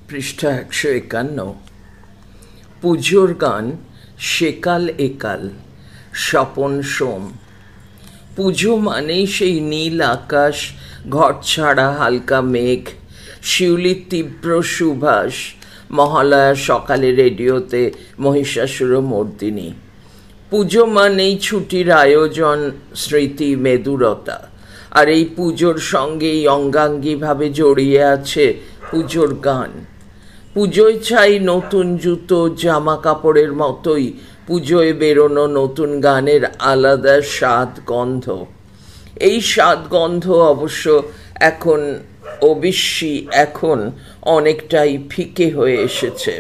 পৃষ্ঠা 151। পুজোর গান সেকাল একাল, স্বপন সোম। পুজো মানেই সেই নীল আকাশ, ঘরছাড়া হালকা মেঘ, শিউলির তীব্র সুবাস, মহালয়া সকালে রেডিওতে মহিষাসুর মর্দিনী। পুজো মানেই ছুটির আয়োজন, স্মৃতি, মেদুরতা। আর এই পুজোর সঙ্গেই অঙ্গাঙ্গিভাবে জড়িয়ে আছে পুজোর গান। পুজোয় চাই নতুন জুতো, জামা কাপড়ের মতোই পুজোয় বেরোনো নতুন গানের আলাদা স্বাদ, গন্ধ। এই স্বাদ গন্ধ অবশ্য এখন অনেকটাই ফিকে হয়ে এসেছে।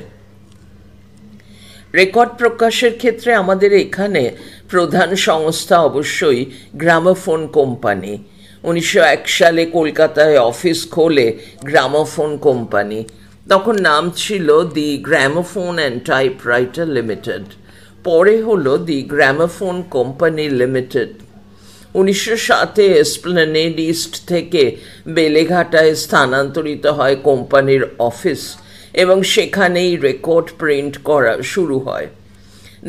রেকর্ড প্রকাশের ক্ষেত্রে আমাদের এখানে প্রধান সংস্থা অবশ্যই গ্রামোফোন কোম্পানি। 1901 সালে কলকাতায় অফিস খোলে গ্রামোফোন কোম্পানি। তখন নাম ছিল the gramophone and typewriter limited, পরে হলো the gramophone company limited. 1907 Esplanade East থেকে বেলেঘাটায় স্থানান্তরিত হয় কোম্পানির অফিস এবং সেখানেই রেকর্ড প্রিন্ট করা শুরু হয়।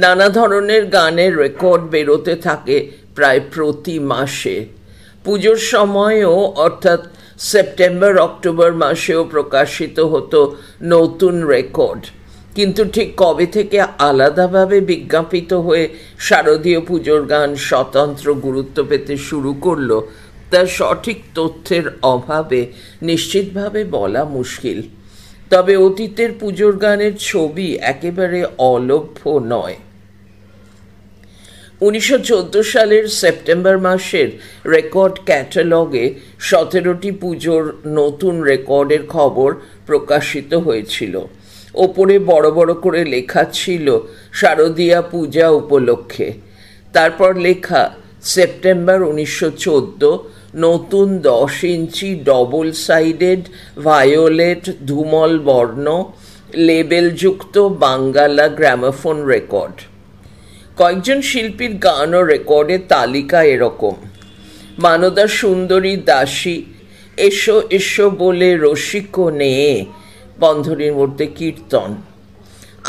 নানা ধরনের গানের রেকর্ড বেরোতে থাকে প্রায় প্রতি মাসে। পুজোর সময়ও অর্থাৎ সেপ্টেম্বর অক্টোবর মাসেও প্রকাশিত হতো নতুন রেকর্ড। কিন্তু ঠিক কবে থেকে আলাদাভাবে বিজ্ঞাপিত হয়ে শারদীয় পুজোর গান স্বতন্ত্র গুরুত্ব পেতে শুরু করলো, তার সঠিক তথ্যের অভাবে নিশ্চিতভাবে বলা মুশকিল। তবে অতীতের পুজোর গানের ছবি একেবারে অলভ্য নয়। 1914 সালের সেপ্টেম্বর মাসের রেকর্ড ক্যাটালগে 17টি পুজোর নতুন রেকর্ডের খবর প্রকাশিত হয়েছিল। ওপরে বড় বড় করে লেখা ছিল শারদীয়া পূজা উপলক্ষে। তারপর লেখা সেপ্টেম্বর 1914, নতুন 10 ইঞ্চি ডবল সাইডেড ভায়োলেট ধূমল বর্ণ লেবেলযুক্ত বাঙ্গালা গ্রামোফোন রেকর্ড। কয়েকজন শিল্পীর গান ও রেকর্ডের তালিকা এরকম: মানদা সুন্দরী দাসী, এসো এসো বলে রসিক নে, বন্ধনীর মধ্যে কীর্তন,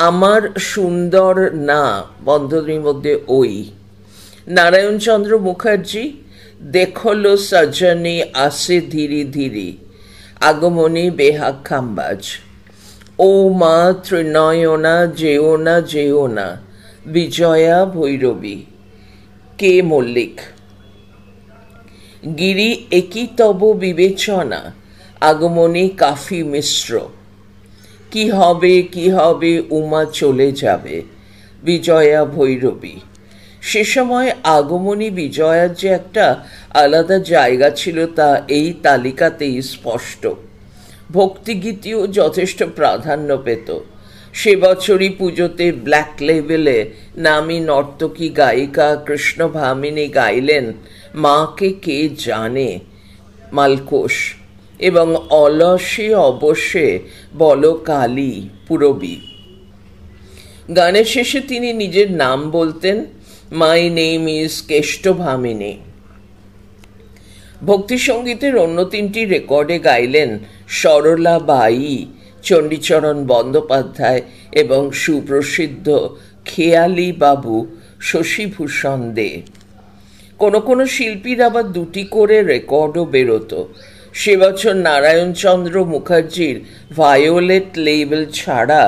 আমার সুন্দর না, বন্ধনীর মধ্যে ওই, নারায়ণচন্দ্র মুখার্জি, দেখলো সজনী আসে ধীরে ধীরে, আগমনী বেহাগ খাম্বাজ, ও মা ত্রিনয়না যেও না যেও না, বিজয়া ভৈরবী, কে মল্লিক, গিরি একই তব বিবেচনা, আগমনী কাফি মিশ্র, কি হবে কি হবে উমা চলে যাবে, বিজয়া ভৈরবী। সে সময় আগমনী বিজয়ার যে একটা আলাদা জায়গা ছিল তা এই তালিকাতেই স্পষ্ট। ভক্তিগীতিও যথেষ্ট প্রাধান্য পেত। সে বছরই পুজোতে ব্ল্যাক লেবেলে নামী নর্তকী গায়িকা কৃষ্ণভামিনী গাইলেন মাকে কে জানে, মালকোষ, এবং অলসে অবশ্যে বল কালী, পূরবী। গানের শেষে তিনি নিজের নাম বলতেন, মাই নেম ইজ কেষ্টভামিনী। ভক্তিসঙ্গীতের অন্য 3টি রেকর্ডে গাইলেন সরলা বাঈ, চণ্ডীচরণ বন্দ্যোপাধ্যায় এবং সুপ্রসিদ্ধ খেয়ালি বাবু শশীভূষণ দে। কোনো শিল্পীর আবার 2টি করে রেকর্ডও বেরোতো। সে বছর নারায়ণচন্দ্র মুখার্জির ভায়োলেট লেবেল ছাড়া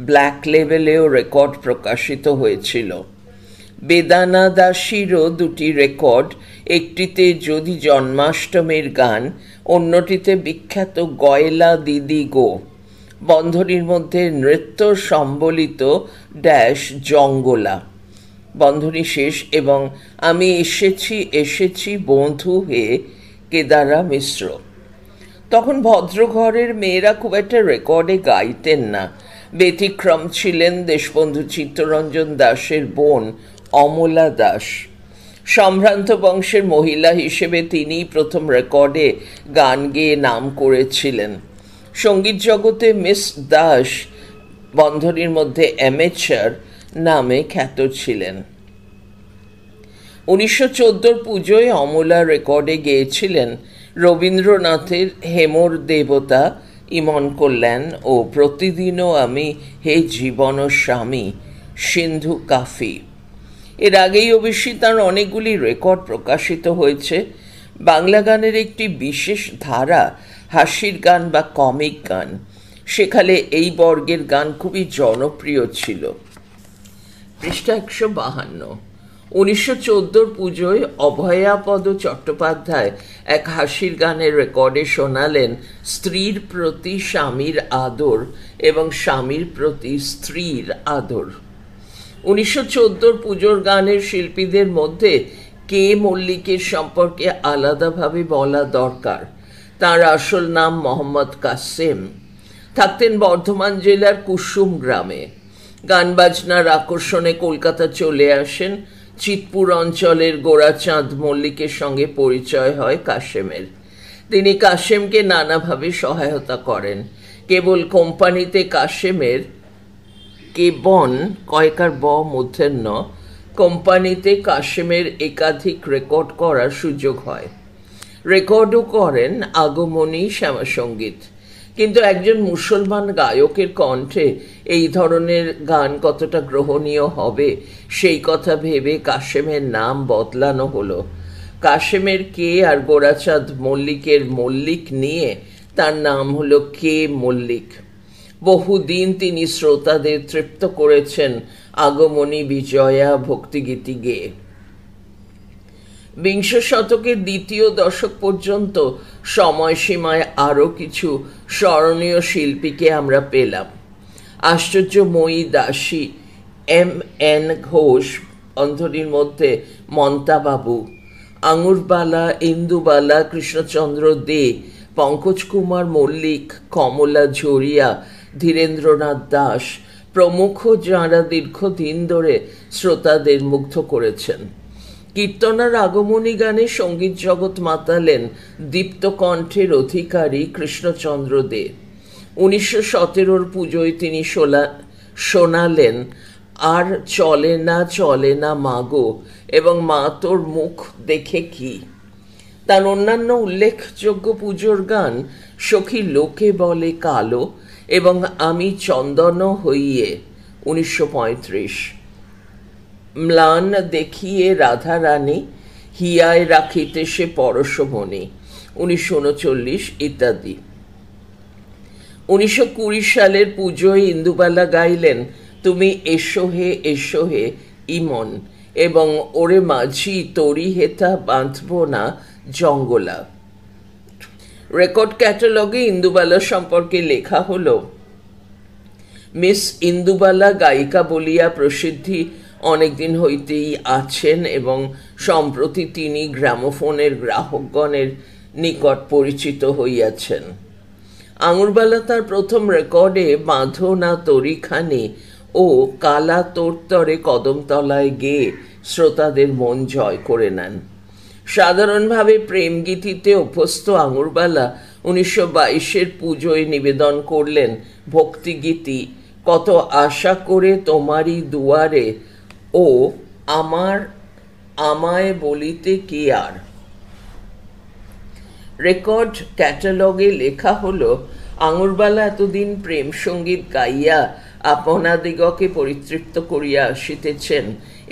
ব্ল্যাক লেবেলেও রেকর্ড প্রকাশিত হয়েছিল। বেদানা দাসীরও 2টি রেকর্ড, একটিতে যদি জন্মাষ্টমীর গান, অন্যটিতে বিখ্যাত গয়লা দিদি গো, বন্ধনীর মধ্যে নৃত্য সম্বলিত ড্যাশ জঙ্গলা, বন্ধনী শেষ, এবং আমি এসেছি এসেছি বন্ধু হে, কেদারা মিশ্র। তখন ভদ্রঘরের মেয়েরা খুব একটা রেকর্ডে গাইতেন না। ব্যতিক্রম ছিলেন দেশবন্ধু চিত্তরঞ্জন দাসের বোন অমলা দাস। সম্ভ্রান্ত বংশের মহিলা হিসেবে তিনিই প্রথম রেকর্ডে গান গেয়ে নাম করেছিলেন। সঙ্গীত জগতে মিস দাস, বন্ধনীর মধ্যে অ্যামেচার, নামে খ্যাত ছিলেন। 1914 পুজোয় অমলা রেকর্ডে গেয়েছিলেন রবীন্দ্রনাথের হেমর দেবতা ইমন কল্যাণ ও প্রতিদিনও আমি হে জীবন স্বামী, সিন্ধু কাফি। এর আগেই অবশ্যই তার অনেকগুলি রেকর্ড প্রকাশিত হয়েছে। বাংলা গানের একটি বিশেষ ধারা হাসির গান বা কমিক গান, সেখানে এই বর্গের গান খুবই জনপ্রিয় ছিল। পৃষ্ঠা 152। 1914 পুজোয় অভয়াপদ চট্টোপাধ্যায় এক হাসির গানের রেকর্ডে শোনালেন স্ত্রীর প্রতি স্বামীর আদর এবং স্বামীর প্রতি স্ত্রীর আদর। 1914 পুজোর গানের শিল্পীদের মধ্যে কে মল্লিকের সম্পর্কে আলাদাভাবে বলা দরকার। তার আসল নাম মোহাম্মদ কাসেম। থাকতেন বর্ধমান জেলার কুসুম গ্রামে। গান বাজনার আকর্ষণে কলকাতা চলে আসেন। চিতপুর অঞ্চলের গোরাচাঁদ মল্লিকের সঙ্গে পরিচয় হয় কাসেমের। তিনি কাসেমকে নানাভাবে সহায়তা করেন। কেবল কোম্পানিতে কাসেমের কেবন কয়কার ব মূর্ধন্য কোম্পানিতে কাসেমের একাধিক রেকর্ড করার সুযোগ হয়। রেকর্ডও করেন আগমনী শ্যামাসঙ্গীত। কিন্তু একজন মুসলমান গায়কের কণ্ঠে এই ধরনের গান কতটা গ্রহণীয় হবে সেই কথা ভেবে কাসেমের নাম বদলানো হলো। কাসেমের কে আর গোরাচাঁদ মল্লিকের মল্লিক নিয়ে তার নাম হলো কে মল্লিক। বহুদিন তিনি শ্রোতাদের তৃপ্ত করেছেন আগমনী বিজয়া ভক্তিগীতি গেয়ে। বিংশ শতকের দ্বিতীয় দশক পর্যন্ত সময়সীমায় আরও কিছু স্মরণীয় শিল্পীকে আমরা পেলাম। আশ্চর্যময়ী দাসী, M.N. ঘোষ, অন্ধনীর মধ্যে মন্তাবাবু, আঙুরবালা, ইন্দুবালা, কৃষ্ণচন্দ্র দে, পঙ্কজ কুমার মল্লিক, কমলা ঝরিয়া, ধীরেন্দ্রনাথ দাস প্রমুখ, যাঁরা দীর্ঘদিন ধরে শ্রোতাদের মুগ্ধ করেছেন। কীর্তনার আগমনী গানে সঙ্গীত জগৎ মাতালেন দীপ্ত কণ্ঠের অধিকারী কৃষ্ণচন্দ্র দে। 1917 পুজোয় তিনি শোনালেন আর চলে না মাগো এবং মা তোর মুখ দেখে কি। তার অন্যান্য উল্লেখযোগ্য পুজোর গান সখী লোকে বলে কালো এবং আমি চন্দন হইয়ে 1935, ম্লান দেখিয়ে রাধা রানী, হিয়ায় রাখিতে সে পরশমণি 1939 ইত্যাদি। 1920 সালের পুজোয় ইন্দুবালা গাইলেন তুমি এসো হে ইমন এবং ওরে মাঝি তরি হেথা বাঁধব না জঙ্গলা। রেকর্ড ক্যাটালগে ইন্দুবালা সম্পর্কে লেখা হলো, মিস ইন্দুবালা গায়িকা বলিয়া প্রসিদ্ধি অনেকদিন হইতেই আছেন এবং সম্প্রতি তিনি গ্রামোফোনের গ্রাহকগণের নিকট পরিচিত হইয়াছেন। আঙুরবালা তার প্রথম রেকর্ডে বাঁধো না তরিখানি ও কালা তোরতরে কদমতলায় গেয়ে শ্রোতাদের মন জয় করে নেন। সাধারণভাবে প্রেমগীতিতে অভ্যস্ত আঙুরবালা 1922 পুজোয় নিবেদন করলেন ভক্তিগীতি কত আশা করে তোমারই দুয়ারে ও আমায় বলিতে কি আর। রেকর্ড ক্যাটালগে লেখা হলো, আঙুরবালা এতদিন প্রেম সঙ্গীত গাইয়া আপনাদিগকে পরিতৃপ্ত করিয়া আসিতেছেন।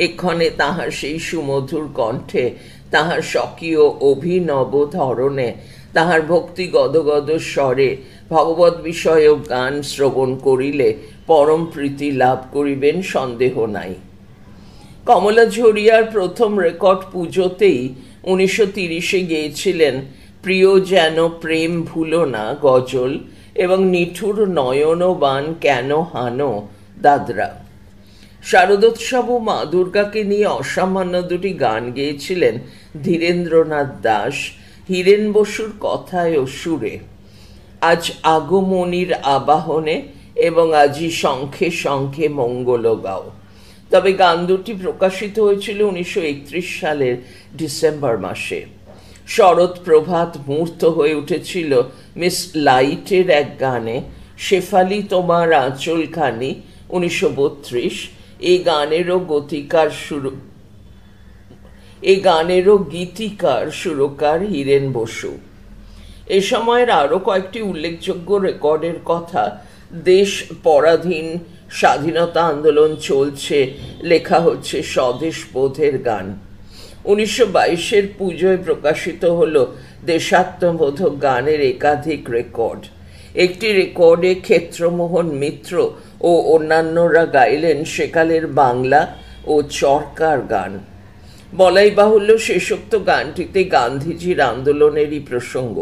এক্ষণে তাহার সেই সুমধুর কণ্ঠে, তাহার স্বকীয় অভিনব ধরনে, তাহার ভক্তি গদগদ স্বরে ভগবত বিষয়ক গান শ্রবণ করিলে পরম প্রীতি লাভ করিবেন, সন্দেহ নাই। কমলা ঝরিয়ার প্রথম রেকর্ড পুজোতেই 1930 গেয়েছিলেন প্রিয় যেন প্রেম ভুলো না গজল এবং নিঠুর নয়নবান কেন হানো দাদরা। শারদোৎসব ও মা দুর্গাকে নিয়ে অসামান্য দুটি গান গেয়েছিলেন ধীরেন্দ্রনাথ দাস হীরেন বসুর কথায় ও সুরে। আজ আগমনীর আবাহনে এবং আজি শঙ্খে শঙ্খে মঙ্গল গাও। তবে গান দুটি প্রকাশিত হয়েছিল 1931 সালের ডিসেম্বর মাসে। শরৎ প্রভাত মূর্ত হয়ে উঠেছিল মিস লাইটের এক গানে, শেফালি তোমার আঁচলখানি 1932। এই গানেরও গীতিকার সুরকার হীরেন বসু। এ সময়ের আরও কয়েকটি উল্লেখযোগ্য রেকর্ডের কথা। দেশ পরাধীন, স্বাধীনতা আন্দোলন চলছে, লেখা হচ্ছে স্বদেশ বোধের গান। 1922-এর পুজোয় প্রকাশিত হল দেশাত্মবোধক গানের একাধিক রেকর্ড। একটি রেকর্ডে ক্ষেত্রমোহন মিত্র ও অন্যান্যরা গাইলেন সেকালের বাংলা ও চরকার গান। বলাই বাহুল্য শেষোক্ত গানটিতে গান্ধীজির আন্দোলনেরই প্রসঙ্গ।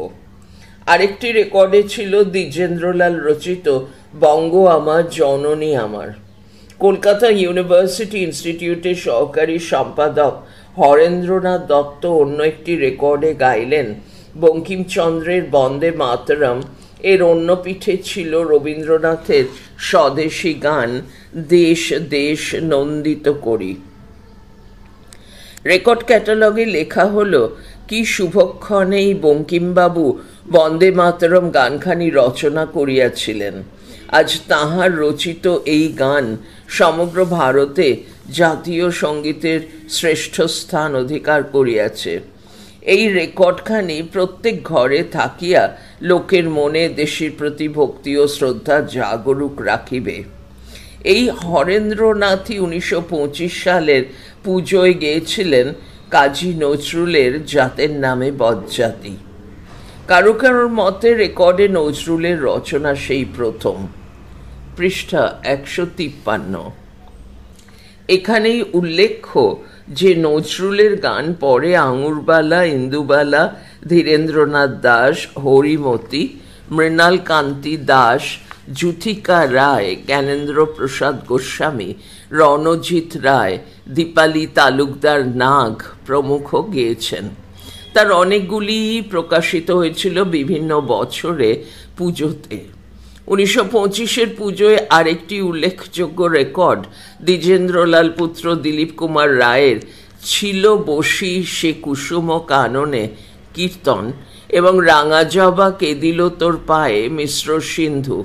আরেকটি রেকর্ডে ছিল দ্বিজেন্দ্রলাল রচিত বঙ্গ আমার জননী আমার। কলকাতা ইউনিভার্সিটি ইনস্টিটিউটের সহকারী সম্পাদক হরেন্দ্রনাথ দত্ত অন্য একটি রেকর্ডে গাইলেন বঙ্কিমচন্দ্রের বন্দে মাতরম। এর অন্য পিঠে ছিল রবীন্দ্রনাথের স্বদেশী গান দেশ দেশ নন্দিত করি। রেকর্ড ক্যাটালগে লেখা হলো, কি শুভক্ষণেই বঙ্কিমবাবু বন্দে মাতরম গানখানি রচনা করিয়াছিলেন। আজ তাঁহার রচিত এই গান সমগ্র ভারতে জাতীয় সঙ্গীতের শ্রেষ্ঠ স্থান অধিকার করিয়াছে। এই রেকর্ডখানি প্রত্যেক ঘরে থাকিয়া লোকের মনে দেশের প্রতি ভক্তি ও শ্রদ্ধা জাগরুক রাখিবে। এই হরেন্দ্রনাথই 1925 সালের পুজোয় গেয়েছিলেন কাজী নজরুলের জাতের নামে বজ্জাতি। কারো কারোর মতে রেকর্ডে নজরুলের রচনা সেই প্রথম। পৃষ্ঠা 153। এখানেই উল্লেখ্য যে নজরুলের গান পরে আঙুরবালা, ইন্দুবালা, ধীরেন্দ্রনাথ দাস, হরিমতি, মৃণাল কান্তি দাস, যুথিকা রায়, জ্ঞানেন্দ্র প্রসাদ গোস্বামী, রণজিৎ রায়, দীপালি তালুকদার নাগ প্রমুখ গেয়েছেন। তার অনেকগুলি প্রকাশিত হয়েছিল বিভিন্ন বছরে পুজোতে। 1925-এর পুজোয় আরেকটি উল্লেখযোগ্য রেকর্ড দ্বিজেন্দ্রলাল পুত্র দিলীপ কুমার রায়ের ছিল বসি সে কুসুম কাননে কীর্তন এবং রাঙা জবা কে দিল তোর পায়ে মিশ্র সিন্ধু।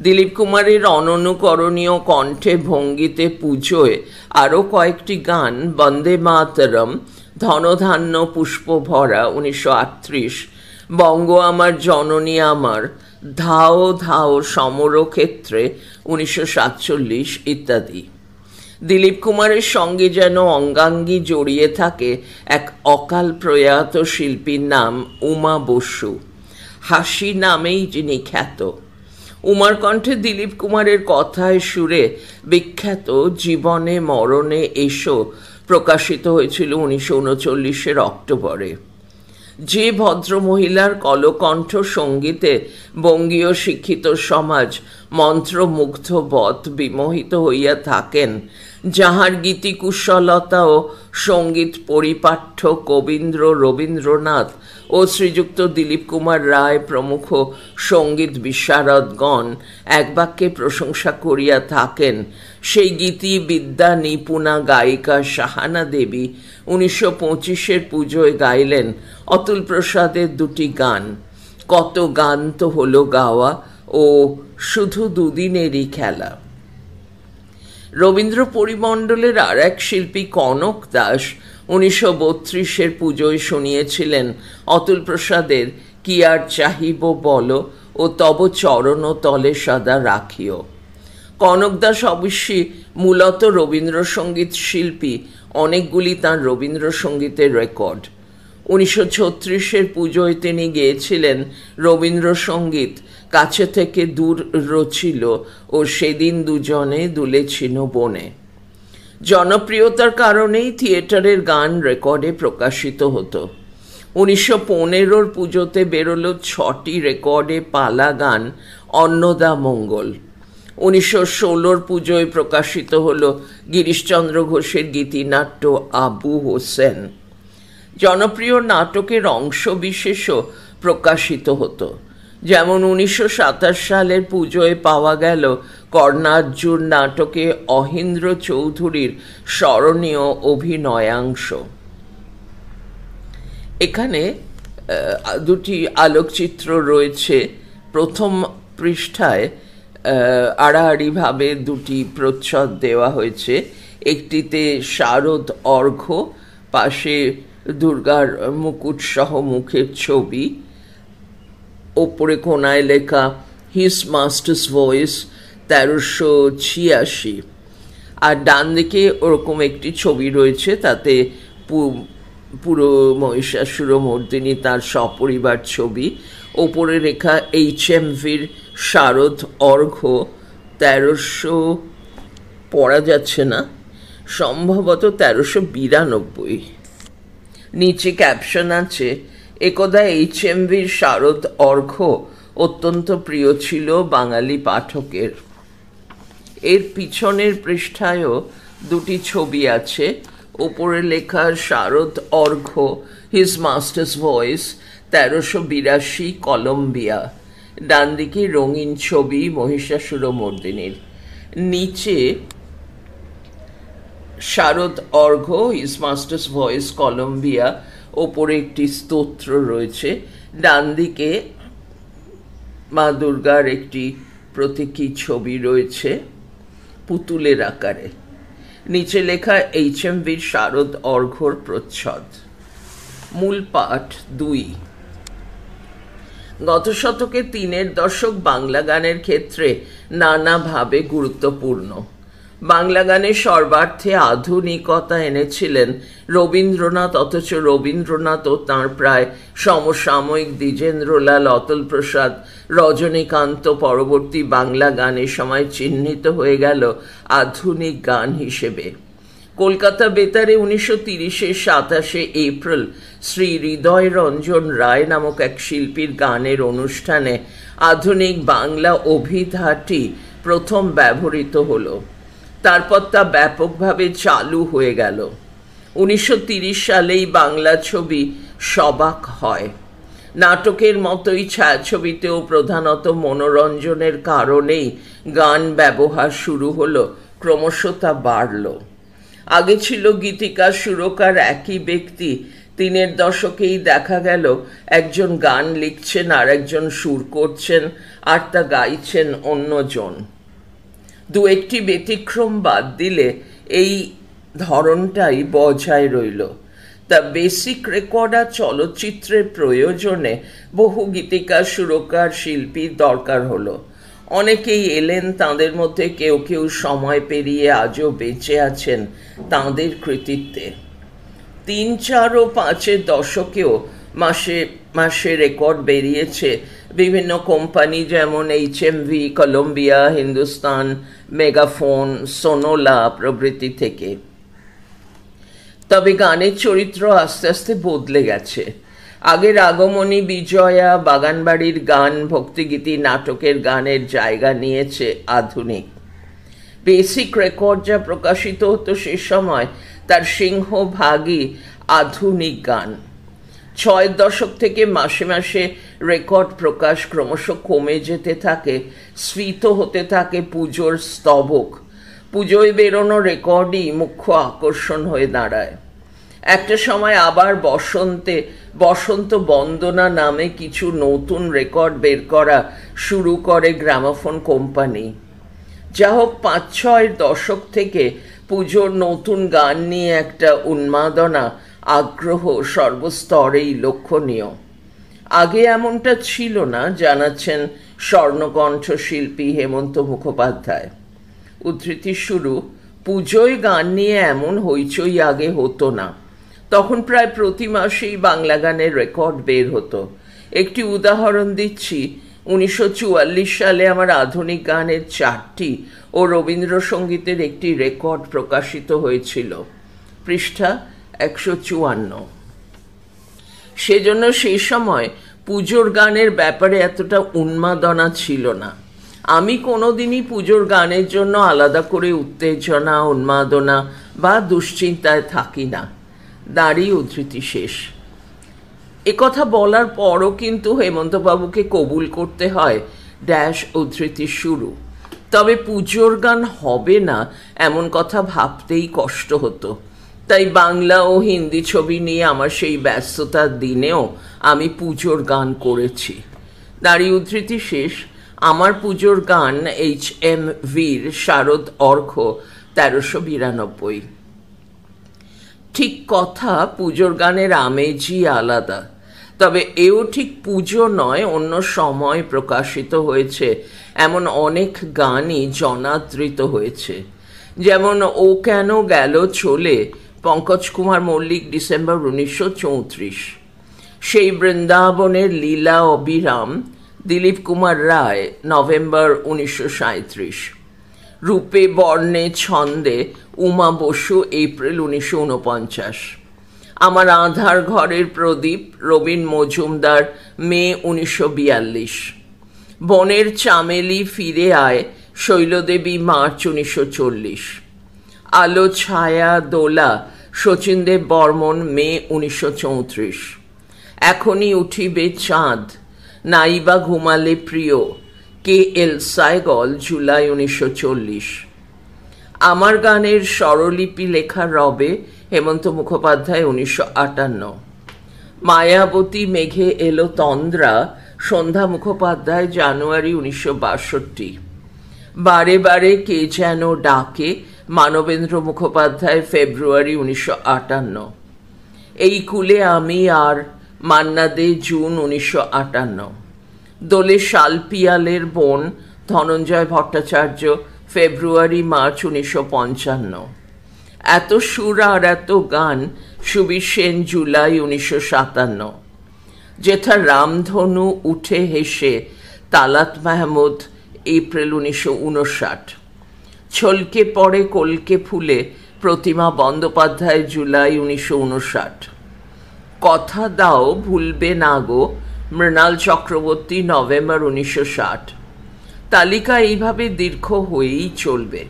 দিলীপ কুমারের অননুকরণীয় কণ্ঠে ভঙ্গিতে পুজোয় আরও কয়েকটি গান বন্দে মাতরম, ধনধান্য পুষ্প ভরা 1938, বঙ্গ আমার জননী আমার, ধাও ধাও সমরক্ষেত্রে 1947 ইত্যাদি। দিলীপ কুমারের সঙ্গে যেন অঙ্গাঙ্গী জড়িয়ে থাকে এক অকাল প্রয়াত শিল্পীর নাম উমা বসু। হাসি নামেই যিনি খ্যাত। উমার কণ্ঠে দিলীপ কুমারের কথায় সুরে বিখ্যাত জীবনে মরণে এসো প্রকাশিত হয়েছিল 1939-এর অক্টোবরে। যে ভদ্রমহিলার কলকণ্ঠ সঙ্গীতে বঙ্গীয় শিক্ষিত সমাজ মন্ত্রমুগ্ধবৎ বিমোহিত হইয়া থাকেন, যাহার গীতিকুশলতা ও সঙ্গীত পরিপাঠ্য কবীন্দ্র রবীন্দ্রনাথ ও শ্রীযুক্ত দিলীপ কুমার রায় প্রমুখ সঙ্গীত বিশারদগণ এক বাক্যে প্রশংসা করিয়া থাকেন, সেই গীতি বিদ্যা নিপুণা গায়িকা সাহানা দেবী 1925-এর পুজোয় গাইলেন অতুল প্রসাদের দুটি গান, কত গান তো হলো গাওয়া ও শুধু দুদিনেরই খেলা। রবীন্দ্র পরিমণ্ডলের আর এক শিল্পী কনক দাস 1932-এর পুজোয় শুনিয়েছিলেন অতুল প্রসাদের কি আর চাহিব বলো ও তব চরণ তলে সদা রাখিও। কনক দাস অবশ্যই মূলত রবীন্দ্রসঙ্গীত শিল্পী, অনেকগুলি তাঁর রবীন্দ্রসঙ্গীতের রেকর্ড। 1936-এর পুজোয় তিনি গেয়েছিলেন রবীন্দ্রসঙ্গীত কাছে থেকে দূর রচিল ও সেদিন দুজনে দুলেছিল বনে। জনপ্রিয়তার কারণেই থিয়েটারের গান রেকর্ডে প্রকাশিত হতো। 1915-র পুজোতে বেরোলো 6টি রেকর্ডে পালা গান অন্নদা মঙ্গল। 1916-র পুজোয় প্রকাশিত হলো গিরিশচন্দ্র ঘোষের গীতিনাট্য আবু হোসেন। জনপ্রিয় নাটকের অংশবিশেষও প্রকাশিত হতো, যেমন 1927 সালের পুজোয় পাওয়া গেল কর্ণার্জুন নাটকে অহিন্দ্র চৌধুরীর স্মরণীয় অভিনয়াংশ। এখানে দুটি আলোকচিত্র রয়েছে। প্রথম পৃষ্ঠায় আড়াআড়িভাবে দুটি প্রচ্ছদ দেওয়া হয়েছে। একটিতে শারদ অর্ঘ্য, পাশে দুর্গার মুকুট সহ মুখের ছবি। ওপরে কোনায় লেখা হিজ মাস্টার্স ভয়েস 1386, আর ডান দিকে ওরকম একটি ছবি রয়েছে, তাতে পুরো মহিষাসুরমর্দিনী তার সপরিবার ছবি। ওপরে লেখা HMVর শারদ অর্ঘ্য 1300, পড়া যাচ্ছে না, সম্ভবত 1392। নিচে ক্যাপশন আছে, একদা HMVর শারদ অর্ঘ্য অত্যন্ত প্রিয় ছিল বাঙালি পাঠকের। এর পিছনের পৃষ্ঠায়ও দুটি ছবি আছে। ওপরে লেখা শারদ অর্ঘ্য হিজ মাস্টার্স ভয়েস 1382 কলম্বিয়া, ডান দিকে রঙিন ছবি মহিষাসুরমর্দিনীর। নিচে শারদ অর্ঘ্য হিজ মাস্টার্স ভয়েস কলম্বিয়া, ওপরে একটি স্তোত্র রয়েছে, ডান দিকে মা দুর্গার একটি প্রতীকী ছবি রয়েছে পুতুলের আকারে। নিচে লেখা HMVর শারদ অর্ঘ্যর প্রচ্ছদ। মূল পাঠ 2। গত শতকে 3-এর দশক বাংলা গানের ক্ষেত্রে নানাভাবে গুরুত্বপূর্ণ। বাংলা গানে সর্বার্থে আধুনিকতা এনেছিলেন রবীন্দ্রনাথ, অথচ রবীন্দ্রনাথ ও তাঁর প্রায় সমসাময়িক দ্বিজেন্দ্রলাল, অতুল প্রসাদ, রজনীকান্ত পরবর্তী বাংলা গানের সময় চিহ্নিত হয়ে গেল আধুনিক গান হিসেবে। কলকাতা বেতারে 1930-এর 27শে এপ্রিল শ্রী হৃদয় রঞ্জন রায় নামক এক শিল্পীর গানের অনুষ্ঠানে আধুনিক বাংলা অভিধাটি প্রথম ব্যবহৃত হলো। তারপর তা ব্যাপকভাবে চালু হয়ে গেল। 1930 সালেই বাংলা ছবি সবাক হয়। নাটকের মতোই ছায়াছবিতেও প্রধানত মনোরঞ্জনের কারণেই গান ব্যবহার শুরু হলো, ক্রমশ তা বাড়ল। আগে ছিল গীতিকার সুরকার একই ব্যক্তি, 3-এর দশকেই দেখা গেল একজন গান লিখছেন আর একজন সুর করছেন, আর তা গাইছেন অন্যজন। দু একটি ব্যতিক্রম বাদ দিলে এই ধরনটাই বজায় রইল। তা বেসিক রেকর্ড আর চলচ্চিত্রের প্রয়োজনে বহু গীতিকার সুরকার শিল্পীর দরকার হলো। অনেকেই এলেন, তাঁদের মধ্যে কেউ কেউ সময় পেরিয়ে আজও বেঁচে আছেন তাঁদের কৃতিত্বে। 3, 4 ও 5-এর দশকেও মাসে মাসে রেকর্ড বেরিয়েছে বিভিন্ন কোম্পানি, যেমন HMV, কলম্বিয়া, হিন্দুস্তান, মেগাফোন, সোনোলা প্রভৃতি থেকে। তবে গানের চরিত্র আস্তে আস্তে বদলে গেছে। আগের আগমনী, বিজয়া, বাগানবাড়ির গান, ভক্তিগীতি, নাটকের গানের জায়গা নিয়েছে আধুনিক। বেসিক রেকর্ড যা প্রকাশিত হতো সে সময় তার সিংহভাগই আধুনিক গান। 6-এর দশক থেকে মাসে মাসে রেকর্ড প্রকাশ ক্রমশ কমে যেতে থাকে, স্ফীত হতে থাকে পুজোর স্তবক। পুজোয় বেরোনো রেকর্ডই মুখ্য আকর্ষণ হয়ে দাঁড়ায়। একটা সময় আবার বসন্ত বন্দনা নামে কিছু নতুন রেকর্ড বের করা শুরু করে গ্রামাফোন কোম্পানি। যা হোক, 5-6-এর দশক থেকে পুজোর নতুন গান নিয়ে একটা উন্মাদনা, আগ্রহ সর্বস্তরেই লক্ষণীয়। আগে এমনটা ছিল না, জানাচ্ছেন স্বর্ণকণ্ঠ শিল্পী হেমন্ত মুখোপাধ্যায়। উদ্ধৃতি শুরু, পুজোয় গান নিয়ে এমন হইচই আগে হতো না। তখন প্রায় প্রতি মাসেই বাংলা গানের রেকর্ড বের হতো। একটি উদাহরণ দিচ্ছি, 1944 সালে আমার আধুনিক গানের 4টি ও রবীন্দ্রসঙ্গীতের একটি রেকর্ড প্রকাশিত হয়েছিল। পৃষ্ঠা 154। সেজন্য সেই সময় পুজোর গানের ব্যাপারে এতটা উন্মাদনা ছিল না। আমি কোনোদিনই পুজোর গানের জন্য আলাদা করে উত্তেজনা, উন্মাদনা বা দুশ্চিন্তায় থাকি না। দাঁড়ি উদ্ধৃতি শেষ। একথা বলার পরও কিন্তু হেমন্তবাবুকে কবুল করতে হয় উদ্ধৃতি শুরু। তবে পুজোর গান হবে না এমন কথা ভাবতেই কষ্ট হতো। তাই বাংলা ও হিন্দি ছবি নিয়ে আমার সেই ব্যস্ততার দিনেও আমি পুজোর গান করেছি। দাঁড়ি উদ্ধৃতি শেষ। আমার পুজোর গান HMVর শারদ অর্ঘ্য 1392। ঠিক কথা, পুজোর গানের আমেজই আলাদা। তবে এও ঠিক পুজো নয়, অন্য সময় প্রকাশিত হয়েছে এমন অনেক গানই জনাদৃত হয়েছে। যেমন ও কেন গেল চলে, পঙ্কজ কুমার মল্লিক, ডিসেম্বর 1934। সেই বৃন্দাবনের লীলা অবিরাম, দিলীপ কুমার রায়, নভেম্বর 1937। রূপে বর্ণে ছন্দে, উমা বসু, এপ্রিল 1949। আমার আধার ঘরের প্রদীপ, রবীন মজুমদার, মে 1942। বনের চামেলি ফিরে আয়, শৈলদেবী, মার্চ 1940। আলো ছায়া দোলা, শচীনদেব বর্মন, মে 1934। এখনই উঠিবে চাঁদ, নাইবা ঘুমালে প্রিয়, কে এল সাইগল, জুলাই 1940। আমার গানের স্বরলিপি লেখা রবে, হেমন্ত মুখোপাধ্যায়, 1958। মায়াবতী মেঘে এলো তন্দ্রা, সন্ধ্যা মুখোপাধ্যায়, জানুয়ারি 1962। বারে বারে কে যেন ডাকে, মানবেন্দ্র মুখোপাধ্যায়, ফেব্রুয়ারি 1958। এই কুলে আমি আর, মান্না দে, জুন 1958। দোলে শালপিয়ালের বোন, ধনঞ্জয় ভট্টাচার্য, ফেব্রুয়ারি মার্চ 1955। এত সুর আর এত গান, সুবীর সেন, জুলাই 1957। যেথা রামধনু উঠে হেসে, তালাত মাহমুদ, এপ্রিল 1959। ছলকে পড়ে কলকে ফুলে, প্রতিমা বন্দ্যোপাধ্যায়, জুলাই 1959। কথা দাও ভুলবে না গো, মৃণাল চক্রবর্তী, নভেম্বর 1960। তালিকা এইভাবে দীর্ঘ হয়েই চলবে।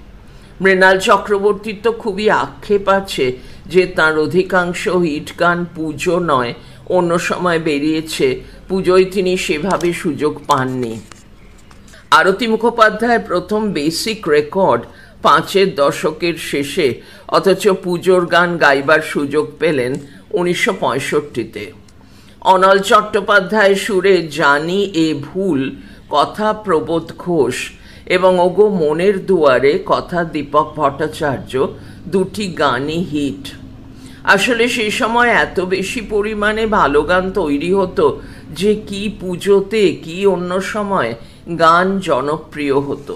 মৃণাল চক্রবর্তীর তো খুবই আক্ষেপ আছে যে তাঁর অধিকাংশ হিট গান পুজো নয়, অন্য সময় বেরিয়েছে, পুজোয় তিনি সেভাবে সুযোগ পাননি। আরতি মুখোপাধ্যায় প্রথম বেসিক রেকর্ড 5-এর দশকের শেষে, অথচ পুজোর গান গাইবার সুযোগ পেলেন 1965-তে। অনল চট্টোপাধ্যায় সুরে জানি এ ভুল, কথা প্রবোধ ঘোষ, এবং ওগো মনের দুয়ারে, কথা দীপক ভট্টাচার্য, দুটি গানই হিট। আসলে সেই সময় এত বেশি পরিমাণে ভালো গান তৈরি হতো যে কি পুজোতে কি অন্য সময় গান জনপ্রিয় হতো।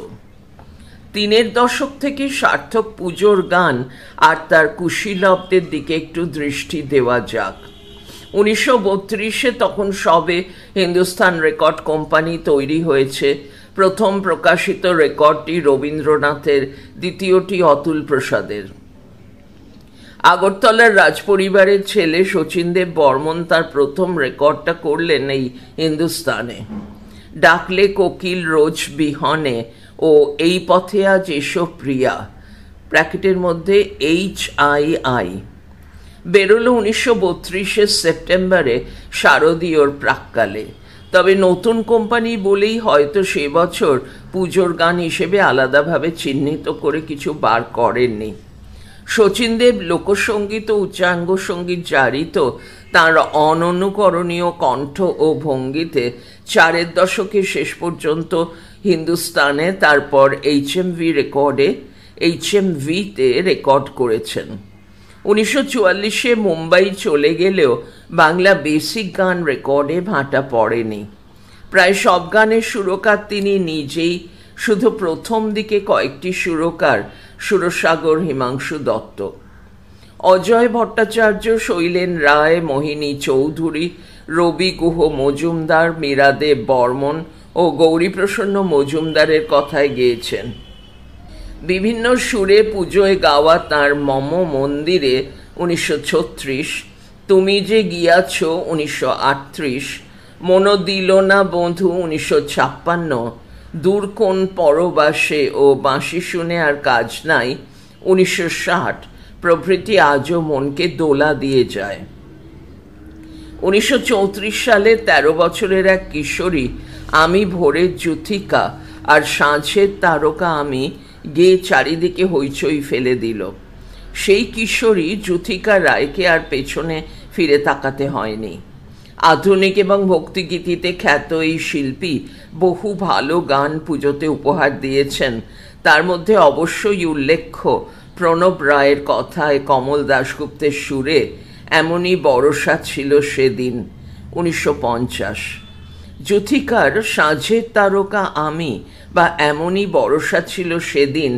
3-এর দশক থেকে সার্থক পুজোর গান আর তার কুশীলবদের দিকে একটু দৃষ্টি দেওয়া যাক। 1932-এ তখন সবে হিন্দুস্তান রেকর্ড কোম্পানি তৈরি হয়েছে। প্রথম প্রকাশিত রেকর্ডটি রবীন্দ্রনাথের, দ্বিতীয়টি অতুল প্রসাদের। আগরতলার রাজপরিবারের ছেলে শচীনদেব বর্মন তার প্রথম রেকর্ডটা করলেন এই হিন্দুস্তানে। ডাকলে কোকিল রোজ বিহনে ও এই পথে আজ এসো প্রিয়া, ব্র্যাকেটের মধ্যে HII, বেরোলো 1932-এর সেপ্টেম্বরে, শারদীয়র প্রাক্কালে। তবে নতুন কোম্পানি বলেই হয়তো সে বছর পুজোর গান হিসেবে আলাদাভাবে চিহ্নিত করে কিছু বার করেননি। শচীনদেব লোকসঙ্গীত ও উচ্চাঙ্গ সঙ্গীত জারিত তাঁর অননুকরণীয় কণ্ঠ ও ভঙ্গিতে 4-এর দশকের শেষ পর্যন্ত হিন্দুস্তানে, তারপর HMVতে রেকর্ড করেছেন। 1944-এ মুম্বাই চলে গেলেও বাংলা বেসিক গান রেকর্ডে ভাটা পড়েনি। প্রায় সব গানের সুরকার তিনি নিজেই, শুধু প্রথম দিকে কয়েকটি সুরকার, সুরসাগর, হিমাংশু দত্ত। অজয় ভট্টাচার্য, শৈলেন রায়, মোহিনী চৌধুরী, রবি গুহ মজুমদার, মীরাদেব বর্মন ও গৌরীপ্রসন্ন মজুমদারের কথায় গেয়েছেন। বিভিন্ন সুরে পুজোয় গাওয়া তাঁর মম মন্দিরে 1936, তুমি যে গিয়াছ 1938, মনো দিল না বন্ধু 1956, দূর কোন পরবাসে ও বাঁশি শুনে আর কাজ নাই 1960 প্রভৃতি আজও মনকে দোলা দিয়ে যায়। 1934 সালে 13 বছরের এক কিশোরী আমি ভোরের যুথিকা আর সাঁঝের তারকা আমি গেয়ে চারিদিকে হইচই ফেলে দিল। সেই কিশোরী যুথিকা রায়কে আর পেছনে ফিরে তাকাতে হয়নি। আধুনিক এবং ভক্তিগীতিতে খ্যাত এই শিল্পী বহু ভালো গান পুজোতে উপহার দিয়েছেন। তার মধ্যে অবশ্যই উল্লেখ্য প্রণব রায়ের কথায় কমল দাশগুপ্তের সুরে এমনই বরষা ছিল সেদিন 1950। যুথিকার সাঁঝের তারকা আমি বা এমনই বর্ষা ছিল সেদিন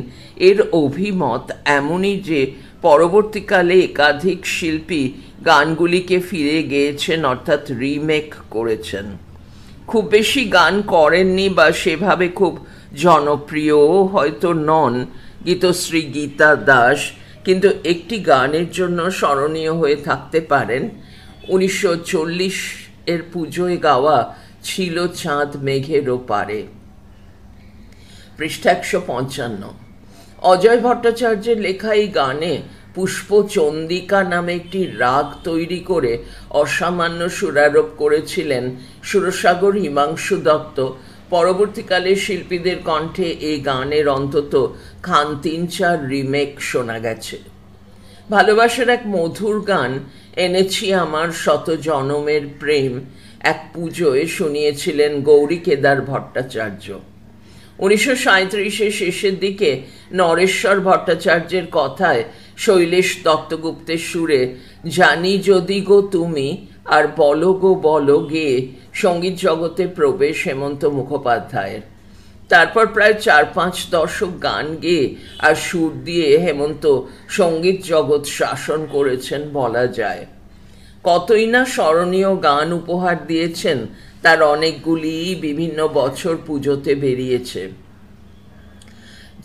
এর অভিমত এমনই যে পরবর্তীকালে একাধিক শিল্পী গানগুলিকে ফিরে গেয়েছেন, অর্থাৎ রিমেক করেছেন। খুব বেশি গান করেননি বা সেভাবে খুব জনপ্রিয়ও হয়তো নন গীতশ্রী গীতা দাস, কিন্তু একটি গানের জন্য স্মরণীয় হয়ে থাকতে পারেন। 1940 এর পুজোয় গাওয়া ছিল চাঁদ মেঘের ওপারে। পৃষ্ঠা 155। অজয় ভট্টাচার্যের লেখা এই গানে পুষ্পচন্দিকা নামে একটি রাগ তৈরি করে অসামান্য সুরারোপ করেছিলেন সুরসাগর হিমাংশু দত্ত। পরবর্তীকালে শিল্পীদের কণ্ঠে এই গানের অন্তত 3-4 রিমেক শোনা গেছে। ভালোবাসার এক মধুর গান এনেছি আমার শত জনমের প্রেম এক পুজোয় শুনিয়েছিলেন গৌরী কেদার ভট্টাচার্য। 1937-এর শেষের দিকে নরেশ্বর ভট্টাচার্যের কথায় শৈলেশ দত্তগুপ্তের সুরে জানি যদি গো তুমি আর বলো গো বলো গেয়ে সঙ্গীত জগতে প্রবেশ হেমন্ত মুখোপাধ্যায়ের। তারপর প্রায় 4-5 দশক গান গেয়ে আর সুর দিয়ে হেমন্ত সঙ্গীত জগৎ শাসন করেছেন বলা যায়। কতই না স্মরণীয় গান উপহার দিয়েছেন, তার অনেকগুলি বিভিন্ন বছর পুজোতে বেরিয়েছে।